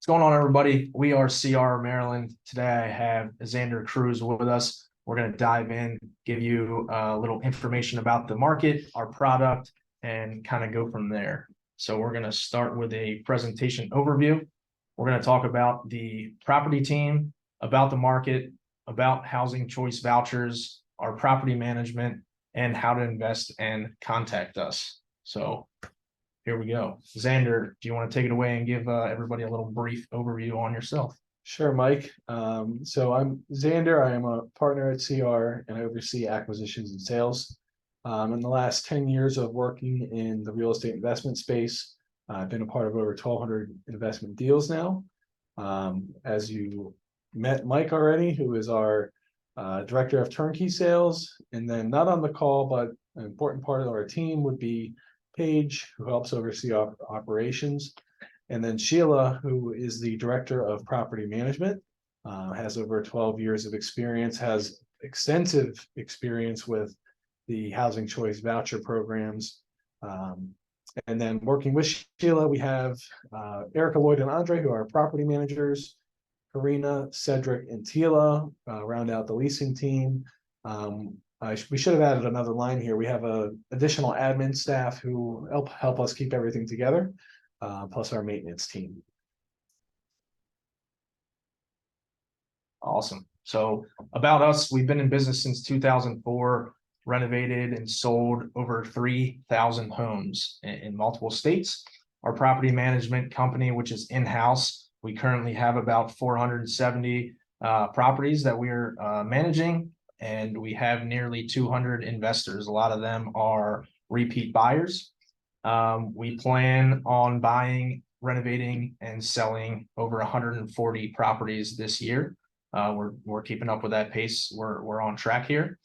What's going on, everybody? We are CR Maryland. Today I have Xander Cruz with us. We're going to dive in, give you a little information about the market, our product, and kind of go from there. So we're going to start with a presentation overview. We're going to talk about the property team, about the market, about housing choice vouchers, our property management, and how to invest and contact us. So here we go. Xander, do you want to take it away and give everybody a little brief overview on yourself? Sure, Mike. So I'm Xander. I am a partner at CR and I oversee acquisitions and sales. In the last 10 years of working in the real estate investment space, I've been a part of over 1,200 investment deals now. As you met Mike already, who is our director of Turnkey sales, and then not on the call, but an important part of our team would be Paige, who helps oversee operations, and then Sheila, who is the director of property management, has over 12 years of experience, has extensive experience with the housing choice voucher programs. And then working with Sheila, we have Erica, Lloyd, and Andre, who are property managers. Karina, Cedric, and Tila round out the leasing team. We should have added another line here. We have additional admin staff who help us keep everything together, plus our maintenance team. Awesome. So about us, we've been in business since 2004, renovated and sold over 3,000 homes in multiple states. Our property management company, which is in-house, we currently have about 470 properties that we're managing, and we have nearly 200 investors. A lot of them are repeat buyers. We plan on buying, renovating, and selling over 140 properties this year. We're keeping up with that pace. We're on track here.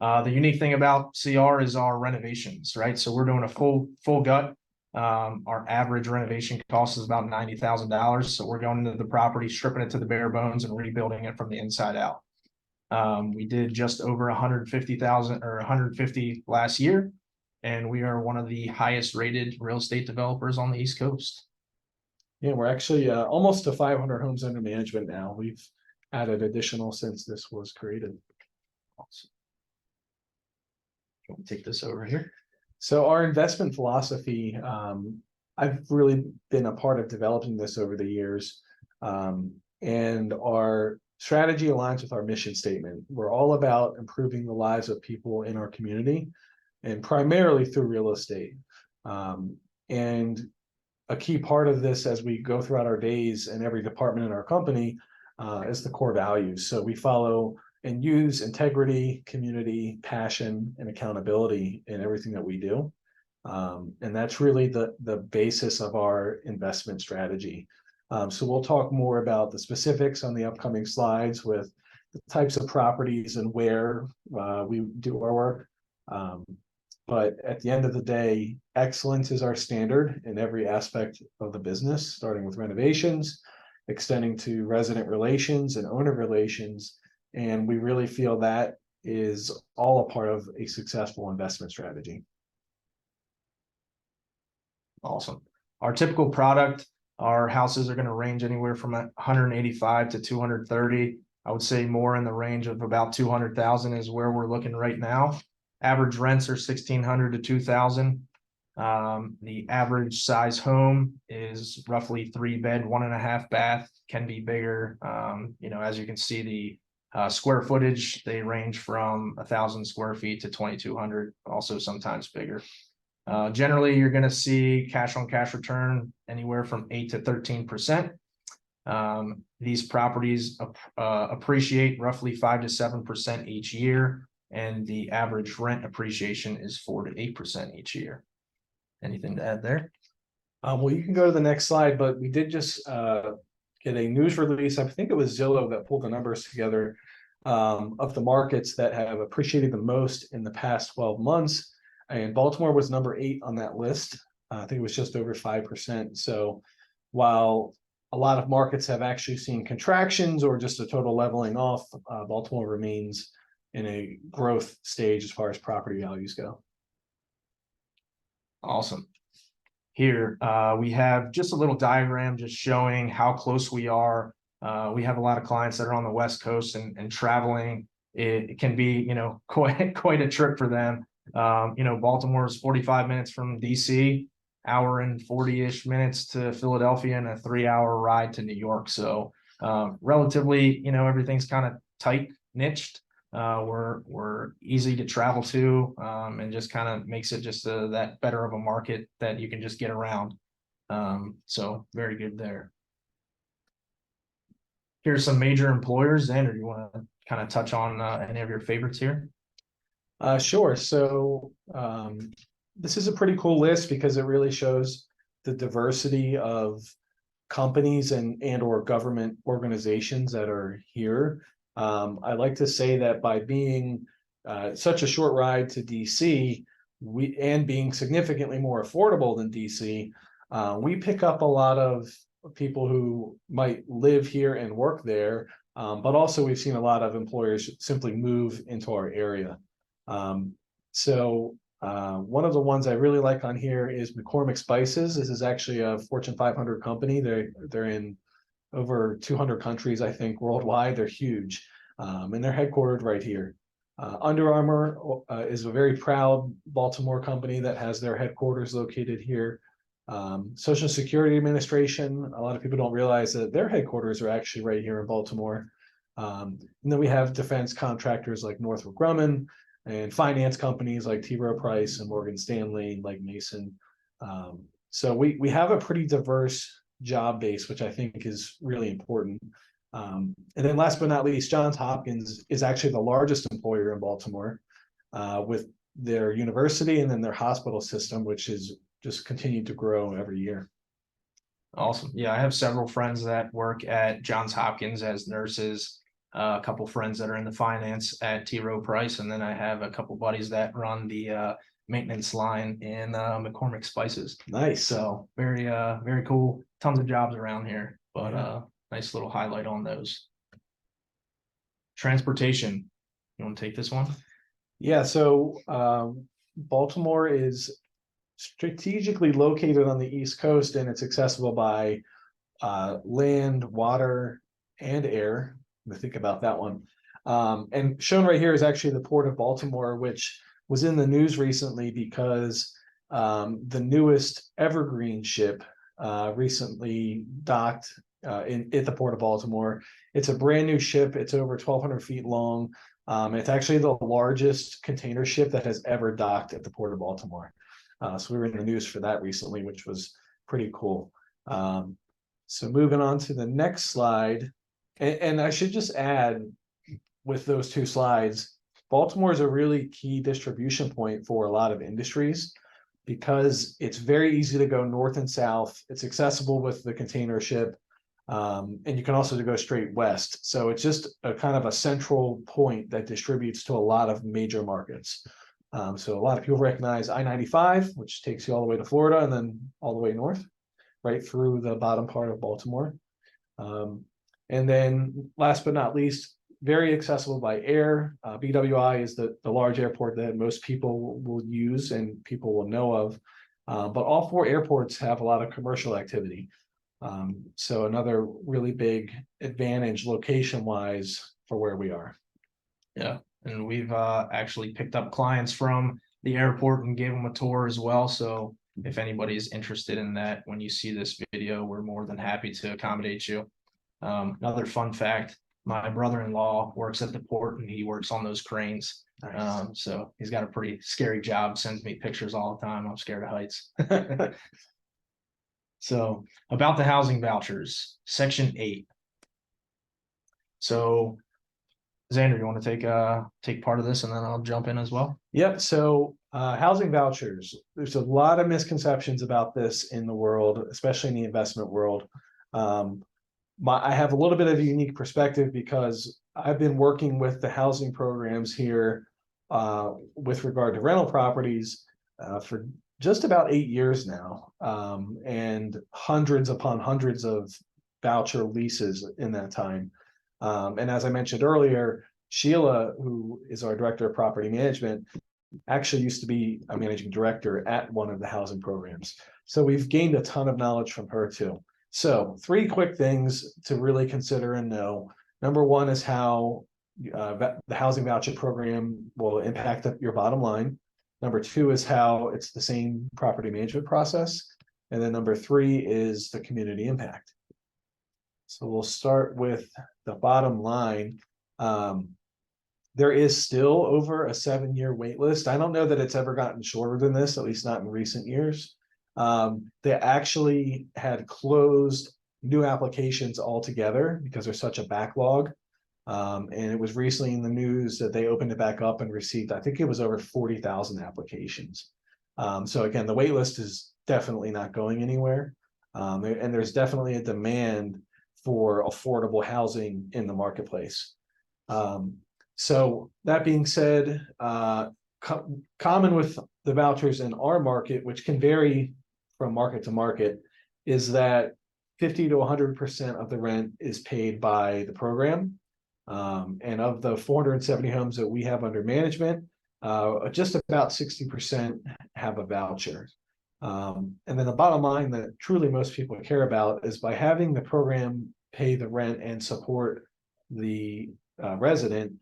The unique thing about CR is our renovations, right? So we're doing a full gut. Our average renovation cost is about $90,000. So we're going into the property, stripping it to the bare bones, and rebuilding it from the inside out. We did just over 150,000 or 150 last year, and we are one of the highest rated real estate developers on the East Coast. Yeah, we're actually almost to 500 homes under management now. We've added additional since this was created. Awesome. Let me take this over here. So our investment philosophy, I've really been a part of developing this over the years, and our strategy aligns with our mission statement. We're all about improving the lives of people in our community, and primarily through real estate. And a key part of this as we go throughout our days in every department in our company is the core values. So we follow and use integrity, community, passion, and accountability in everything that we do. And that's really the basis of our investment strategy. So we'll talk more about the specifics on the upcoming slides with the types of properties and where we do our work. But at the end of the day, excellence is our standard in every aspect of the business, starting with renovations, extending to resident relations and owner relations. And we really feel that is all a part of a successful investment strategy. Awesome. Our typical product, our houses are going to range anywhere from 185 to 230. I would say more in the range of about 200,000 is where we're looking right now. Average rents are 1,600 to 2,000. The average size home is roughly 3-bed, 1.5 bath, can be bigger. As you can see, the square footage, they range from 1,000 square feet to 2,200, also sometimes bigger. Generally, you're going to see cash on cash return anywhere from 8 to 13%. These properties appreciate roughly 5 to 7% each year, and the average rent appreciation is 4 to 8% each year. Anything to add there? Well, you can go to the next slide, but we did just get a news release. I think it was Zillow that pulled the numbers together of the markets that have appreciated the most in the past 12 months. And Baltimore was number 8 on that list. I think it was just over 5%. So while a lot of markets have actually seen contractions or just a total leveling off, Baltimore remains in a growth stage as far as property values go. Awesome. here, we have just a little diagram just showing how close we are. We have a lot of clients that are on the West Coast and traveling. It can be, quite a trip for them. Baltimore is 45 minutes from DC, hour and 40-ish minutes to Philadelphia, and a 3-hour ride to New York. So relatively, everything's kind of tight niched. We're easy to travel to, and just kind of makes it just that better of a market that you can just get around. So very good there. Here's some major employers. Xander, do you want to kind of touch on any of your favorites here? Sure. So this is a pretty cool list because it really shows the diversity of companies and or government organizations that are here. I like to say that by being such a short ride to DC, and being significantly more affordable than DC, we pick up a lot of people who might live here and work there, but also we've seen a lot of employers simply move into our area. One of the ones I really like on here is McCormick Spices. This is actually a Fortune 500 company. They're in over 200 countries, I think, worldwide. They're huge, and they're headquartered right here. Under Armour is a very proud Baltimore company that has their headquarters located here. Social Security Administration, a lot of people don't realize that their headquarters are actually right here in Baltimore. And then we have defense contractors like Northrop Grumman, and finance companies like T. Rowe Price and Morgan Stanley, like Mason. So we have a pretty diverse job base, which I think is really important. And then last but not least, Johns Hopkins is actually the largest employer in Baltimore, with their university and then their hospital system, which is just continued to grow every year. Awesome. Yeah, I have several friends that work at Johns Hopkins as nurses, a couple friends that are in the finance at T. Rowe Price, and then I have a couple buddies that run the maintenance line in McCormick Spices. Nice. So very cool. Tons of jobs around here, but nice little highlight on those. Transportation. You want to take this one? Yeah. So Baltimore is strategically located on the East Coast, and it's accessible by land, water, and air. Think about that one. And shown right here is actually the Port of Baltimore, which was in the news recently because the newest Evergreen ship recently docked at the Port of Baltimore. It's a brand new ship. It's over 1,200 feet long. It's actually the largest container ship that has ever docked at the Port of Baltimore. So we were in the news for that recently, which was pretty cool. So moving on to the next slide. And I should just add, with those two slides, Baltimore is a really key distribution point for a lot of industries because it's very easy to go north and south. It's accessible with the container ship, and you can also go straight west. So it's just a kind of a central point that distributes to a lot of major markets. So a lot of people recognize I-95, which takes you all the way to Florida and then all the way north, right through the bottom part of Baltimore. And then last but not least, very accessible by air. BWI is the large airport that most people will use and people will know of. But all four airports have a lot of commercial activity. So another really big advantage location-wise for where we are. Yeah, and we've actually picked up clients from the airport and gave them a tour as well. So if anybody's interested in that, when you see this video, we're more than happy to accommodate you. Another fun fact, my brother-in-law works at the port and he works on those cranes. Nice. So he's got a pretty scary job, sends me pictures all the time. I'm scared of heights. So about the housing vouchers, Section 8. So Xander, you want to take part of this and then I'll jump in as well? Yep. So housing vouchers, there's a lot of misconceptions about this in the world, especially in the investment world. I have a little bit of a unique perspective because I've been working with the housing programs here with regard to rental properties for just about 8 years now, and hundreds upon hundreds of voucher leases in that time. And as I mentioned earlier, Sheila, who is our director of property management, actually used to be a managing director at one of the housing programs. So we've gained a ton of knowledge from her too. So 3 quick things to really consider and know. Number 1 is how the housing voucher program will impact your bottom line. Number 2 is how it's the same property management process. And then number 3 is the community impact. So we'll start with the bottom line. There is still over a 7-year wait list. I don't know that it's ever gotten shorter than this, at least not in recent years. They actually had closed new applications altogether because there's such a backlog. And it was recently in the news that they opened it back up and received, I think it was over 40,000 applications. So again, the wait list is definitely not going anywhere. And there's definitely a demand for affordable housing in the marketplace. So that being said, common with the vouchers in our market, which can vary from market to market, is that 50 to 100% of the rent is paid by the program. And of the 470 homes that we have under management, just about 60% have a voucher. And then the bottom line that truly most people care about is by having the program pay the rent and support the resident,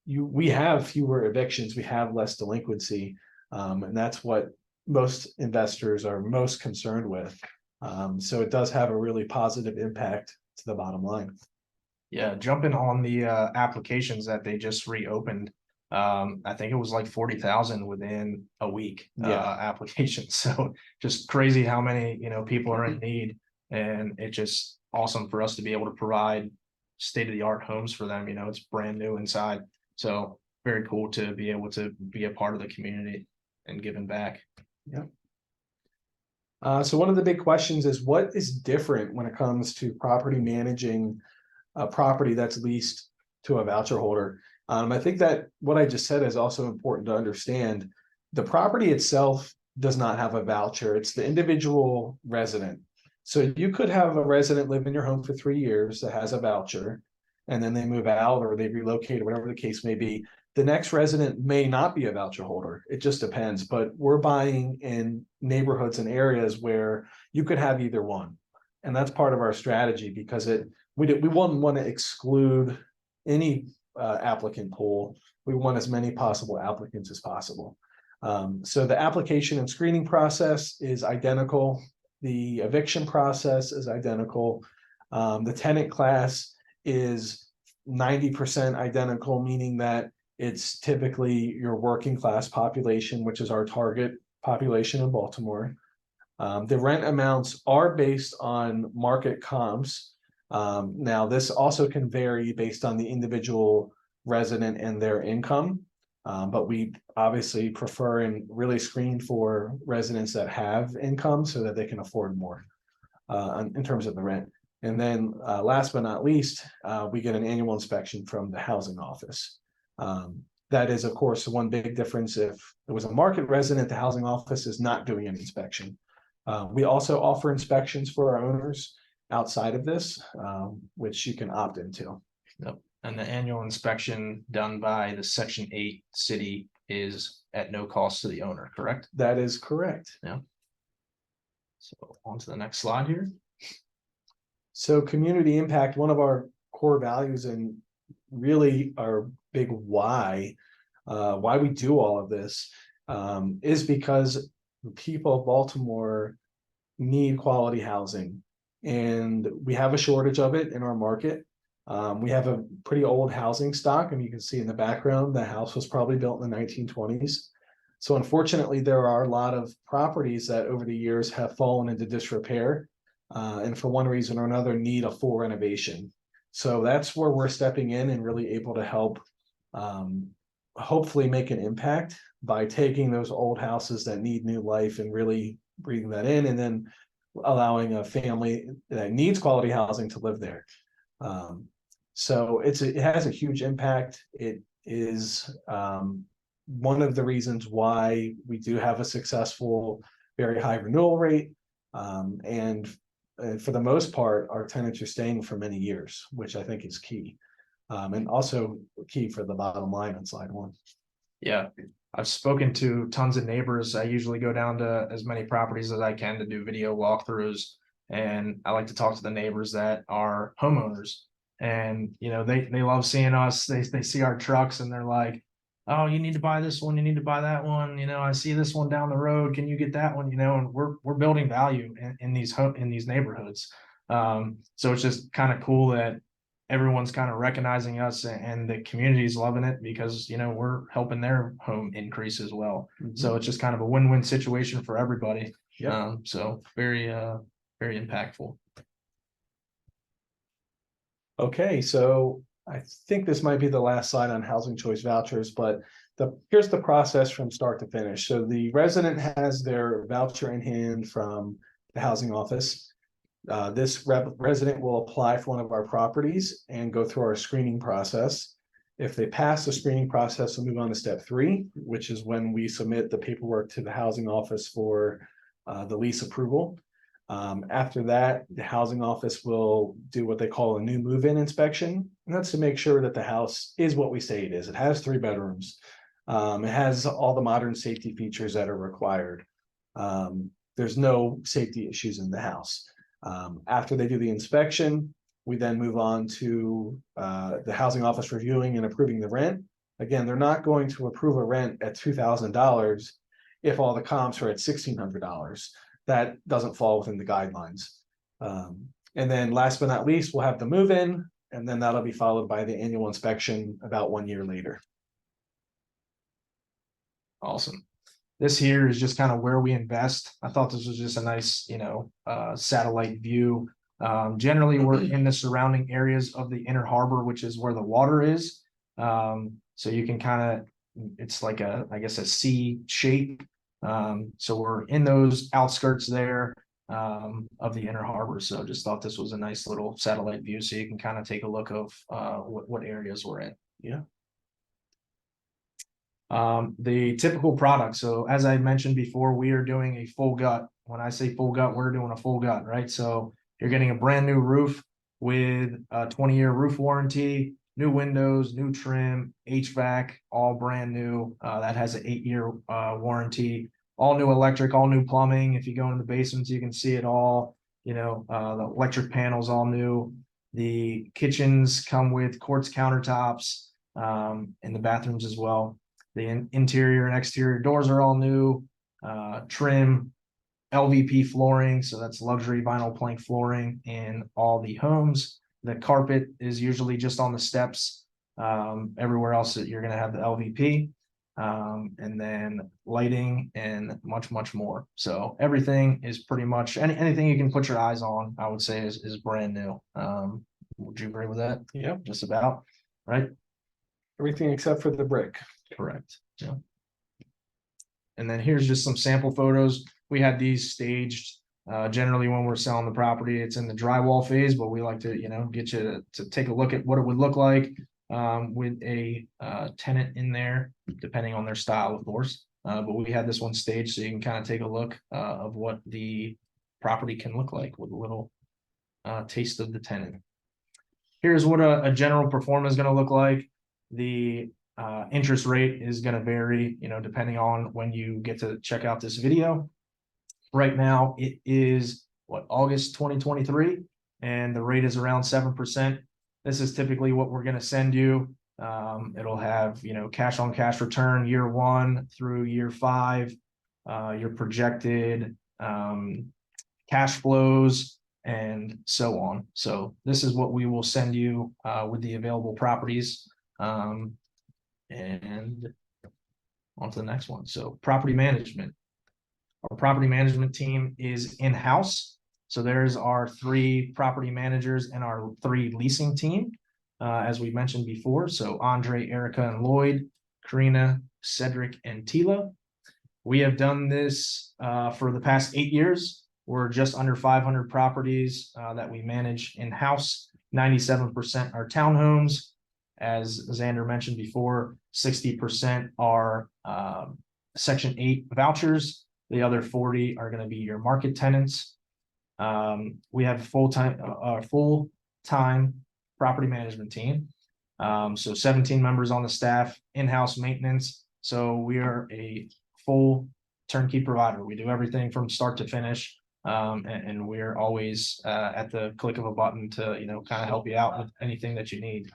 we have fewer evictions, we have less delinquency, and that's what most investors are most concerned with. So it does have a really positive impact to the bottom line. Yeah, jumping on the applications that they just reopened. I think it was like 40,000 within a week applications. So just crazy how many, people are in need, and it's just awesome for us to be able to provide state-of-the-art homes for them. It's brand new inside. So very cool to be able to be a part of the community and giving back. Yeah. So one of the big questions is what is different when it comes to property managing a property that's leased to a voucher holder. I think that what I just said is also important to understand. The property itself does not have a voucher. It's the individual resident. So you could have a resident live in your home for 3 years that has a voucher, and then they move out or they relocate or whatever the case may be. The next resident may not be a voucher holder. It just depends. But we're buying in neighborhoods and areas where you could have either one. And that's part of our strategy because we wouldn't want to exclude any applicant pool. We want as many possible applicants as possible. So the application and screening process is identical. The eviction process is identical. The tenant class is 90% identical, meaning that it's typically your working class population, which is our target population in Baltimore. The rent amounts are based on market comps. Now, this also can vary based on the individual resident and their income, but we obviously prefer and really screen for residents that have income so that they can afford more in terms of the rent. And then last but not least, we get an annual inspection from the housing office. That is, of course, one big difference. If it was a market resident, the housing office is not doing an inspection. We also offer inspections for our owners outside of this, which you can opt into. Yep. And the annual inspection done by the Section 8 city is at no cost to the owner, correct? That is correct. Yeah. So on to the next slide here. So community impact, one of our core values and really our big why we do all of this is because the people of Baltimore need quality housing, and we have a shortage of it in our market. We have a pretty old housing stock, and you can see in the background, the house was probably built in the 1920s. So unfortunately, there are a lot of properties that over the years have fallen into disrepair, and for one reason or another need a full renovation. So that's where we're stepping in and really able to help hopefully make an impact by taking those old houses that need new life and really breathing that in, and then allowing a family that needs quality housing to live there. So it has a huge impact. It is one of the reasons why we do have a successful, very high renewal rate. And for the most part, our tenants are staying for many years, which I think is key. And also key for the bottom line on slide 1. Yeah, I've spoken to tons of neighbors. I usually go down to as many properties as I can to do video walkthroughs. And I like to talk to the neighbors that are homeowners. And, they love seeing us. They see our trucks and they're like, oh, you need to buy this one. You need to buy that one. I see this one down the road. Can you get that one? And we're building value in these neighborhoods. So it's just kind of cool that everyone's kind of recognizing us and the community's loving it because we're helping their home increase as well. So it's just kind of a win-win situation for everybody. Yep. So very very impactful. Okay, so I think this might be the last slide on housing choice vouchers, but here's the process from start to finish. So the resident has their voucher in hand from the housing office. This resident will apply for one of our properties and go through our screening process. If they pass the screening process, we'll move on to step 3, which is when we submit the paperwork to the housing office for the lease approval. After that, the housing office will do what they call a new move-in inspection. And that's to make sure that the house is what we say it is. It has 3 bedrooms. It has all the modern safety features that are required. There's no safety issues in the house. After they do the inspection, we then move on to the housing office reviewing and approving the rent. Again, they're not going to approve a rent at $2,000 if all the comps are at $1,600. That doesn't fall within the guidelines. And then last but not least, we'll have the move-in, and then that'll be followed by the annual inspection about 1 year later. Awesome. This here is just kind of where we invest. I thought this was just a nice, satellite view. Generally, we're in the surrounding areas of the Inner Harbor, which is where the water is. So you can it's like I guess a C shape. So we're in those outskirts there of the Inner Harbor. So just thought this was a nice little satellite view so you can kind of take a look of what areas we're in. Yeah. The typical product. So as I mentioned before, we are doing a full gut. When I say full gut, we're doing a full gut, right? So you're getting a brand new roof with a 20-year roof warranty, new windows, new trim, HVAC, all brand new. That has an 8-year warranty, all new electric, all new plumbing. If you go into the basements, you can see it all. The electric panels all new. The kitchens come with quartz countertops, and the bathrooms as well. The interior and exterior doors are all new, trim, LVP flooring. So that's luxury vinyl plank flooring in all the homes. The carpet is usually just on the steps. Everywhere else that you're going to have the LVP, and then lighting and much, much more. So everything is pretty much anything you can put your eyes on, I would say is brand new. Would you agree with that? Yep. Just about, right? Everything except for the brick. Correct. Yeah. And then here's just some sample photos. We had these staged. Generally, when we're selling the property, it's in the drywall phase, but we like to, get you to take a look at what it would look like with a tenant in there, depending on their style, of course. But we had this one staged, so you can kind of take a look of what the property can look like with a little taste of the tenant. Here's what a general performance is going to look like. The interest rate is going to vary, depending on when you get to check out this video. Right now, it is August 2023, and the rate is around 7%. This is typically what we're going to send you. It'll have, cash on cash return year 1 through year 5, your projected cash flows, and so on. So this is what we will send you with the available properties. And on to the next one. So property management. Our property management team is in-house. So there's our 3 property managers and our 3 leasing team, as we mentioned before. So Andre, Erica, and Lloyd, Karina, Cedric, and Tila. We have done this for the past 8 years. We're just under 500 properties that we manage in-house. 97% are townhomes. As Xander mentioned before, 60% are Section 8 vouchers. The other 40 are going to be your market tenants. We have a full-time property management team. So 17 members on the staff, in-house maintenance, So we are a full turnkey provider. We do everything from start to finish. And we're always at the click of a button to, kind of help you out with anything that you need.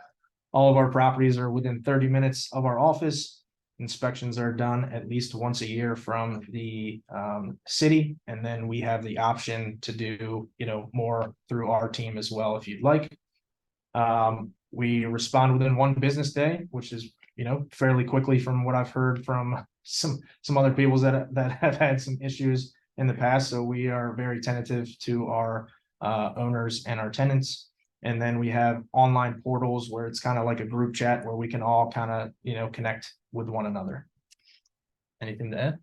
All of our properties are within 30 minutes of our office. Inspections are done at least once a year from the city, and then we have the option to do, more through our team as well if you'd like. We respond within 1 business day, which is, fairly quickly from what I've heard from some other people that have had some issues in the past. So we are very tentative to our owners and our tenants. And then we have online portals where it's kind of like a group chat where we can all kind of, connect with one another. Anything to add?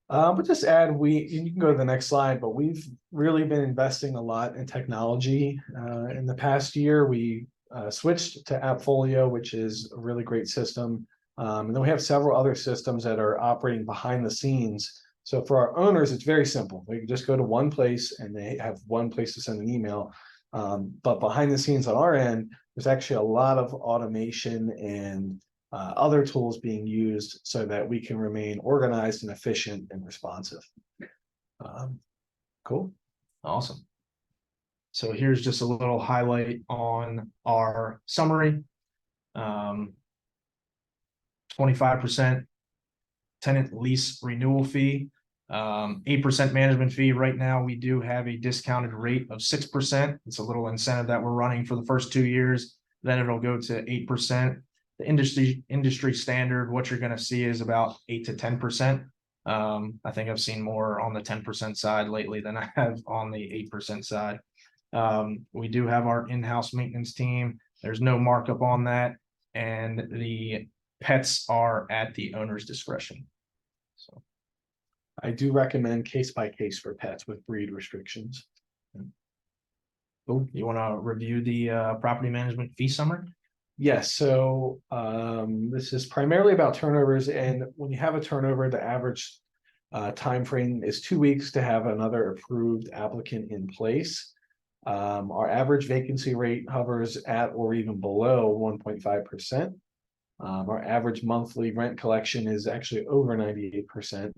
But just add, you can go to the next slide, but we've really been investing a lot in technology. In the past year, we switched to AppFolio, which is a really great system. And then we have several other systems that are operating behind the scenes. So for our owners, it's very simple. They can just go to one place and they have one place to send an email. But behind the scenes on our end, there's actually a lot of automation and other tools being used so that we can remain organized and efficient and responsive. Cool. Awesome. So here's just a little highlight on our summary. 25% tenant lease renewal fee, 8% management fee. Right now, we do have a discounted rate of 6%. It's a little incentive that we're running for the first 2 years. Then it'll go to 8%. The industry standard, what you're going to see is about 8 to 10%. I think I've seen more on the 10% side lately than I have on the 8% side. We do have our in-house maintenance team. There's no markup on that, and the pets are at the owner's discretion. So I do recommend case by case for pets with breed restrictions. cool. You want to review the property management fee summary? Yes, so this is primarily about turnovers, and when you have a turnover, the average time frame is 2 weeks to have another approved applicant in place. Our average vacancy rate hovers at or even below 1.5%. Our average monthly rent collection is actually over 98%.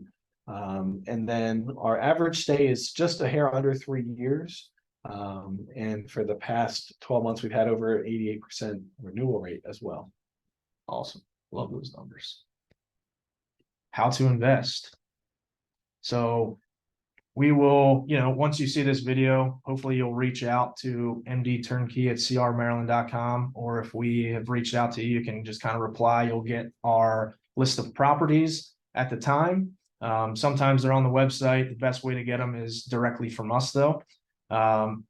And then our average stay is just a hair under 3 years. And for the past 12 months, we've had over 88% renewal rate as well. Awesome. Love those numbers. How to invest. So we will, once you see this video, hopefully you'll reach out to mdturnkey@crmaryland.com, or if we have reached out to you, you can just kind of reply. You'll get our list of properties at the time. Sometimes they're on the website. The best way to get them is directly from us, though.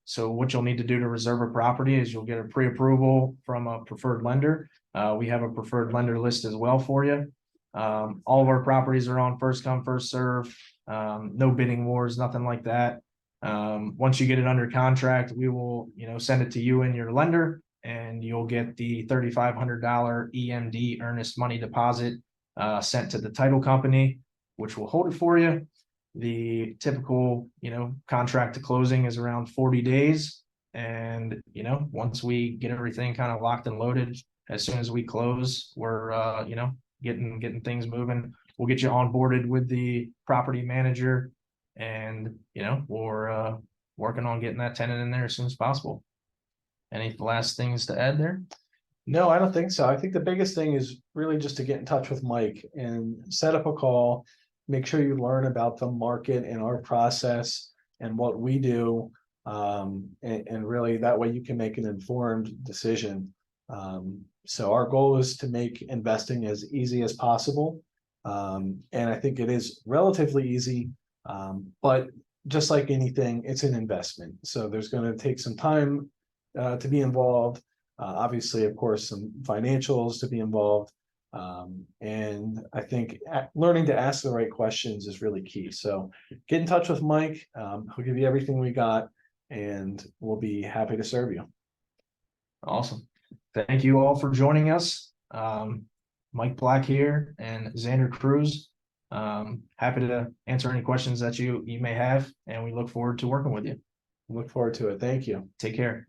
So what you'll need to do to reserve a property is you'll get a pre-approval from a preferred lender. We have a preferred lender list as well for you. All of our properties are on first come, first serve. No bidding wars, nothing like that. Once you get it under contract, we will, send it to you and your lender, and you'll get the $3,500 EMD earnest money deposit sent to the title company, which will hold it for you. The typical, contract to closing is around 40 days. And, once we get everything kind of locked and loaded, as soon as we close, we're, getting things moving. We'll get you onboarded with the property manager, and, we're working on getting that tenant in there as soon as possible. Any last things to add there? No, I don't think so. I think the biggest thing is really just to get in touch with Mike and set up a call. Make sure you learn about the market and our process and what we do. And really that way you can make an informed decision. So our goal is to make investing as easy as possible. And I think it is relatively easy, but just like anything, it's an investment. So there's going to take some time to be involved. Obviously, of course, some financials to be involved. And I think learning to ask the right questions is really key. So get in touch with Mike. He'll give you everything we got, and we'll be happy to serve you. Awesome. Thank you all for joining us. Mike Black here and Xander Cruz. Happy to answer any questions that you may have, and we look forward to working with you. Look forward to it. Thank you. Take care.